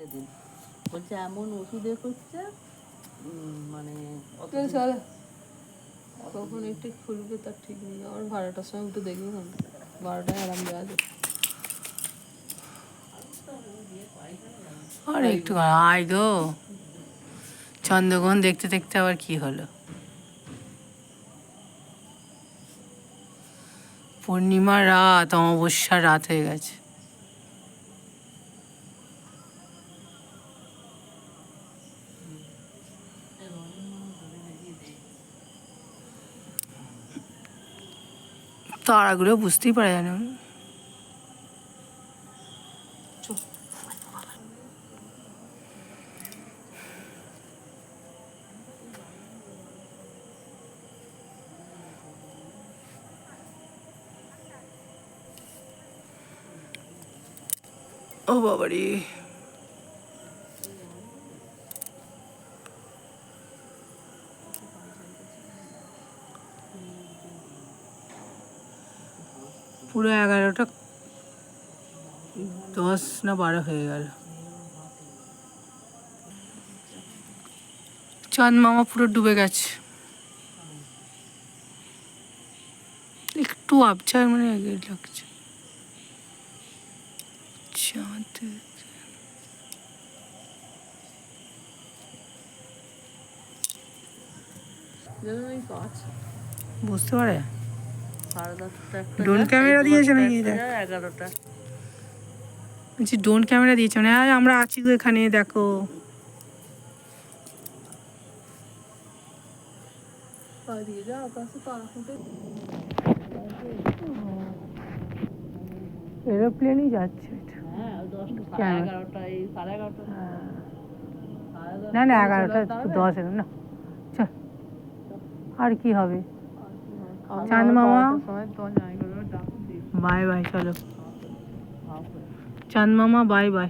সেদিন বলছে এমন ওষুধে করছে মানে চলে কখন একটু খুলবে তার ঠিক নেই। আমার 12টার সময় উঠে দেখবে না, 12টায় আরাম দেওয়া যায়। আর একটু আয় গো, চন্দ্রগ্রহণ দেখতে দেখতে আবার কি হলো? পূর্ণিমার রাত, অমাবস্যার রাত হয়ে গেছে। তারাগুলো বুঝতেই পারা যায় না। ও বাবারে, পুরো 11টা 10 না 12 হয়ে গেল। চাঁদ মামা পুরো ডুবে গেছে। একটু আবছার মানে আগে লাগছে চাঁদ। বুঝতে পারে 10:30 ড্রোন ক্যামেরা দিয়েছে নাকি? দেখ 11টা বলছি ড্রোন ক্যামেরা দিয়েছে মানে আমরা আছি তো এখানে, দেখো। এরোপ্লেনই যাচ্ছে। হ্যাঁ 10টা 11:30 না না 11টা 10 এরকম না। চল, আর কি হবে? চাঁদ মামা বাই বাই, চলো চাঁদ মামা বাই বাই।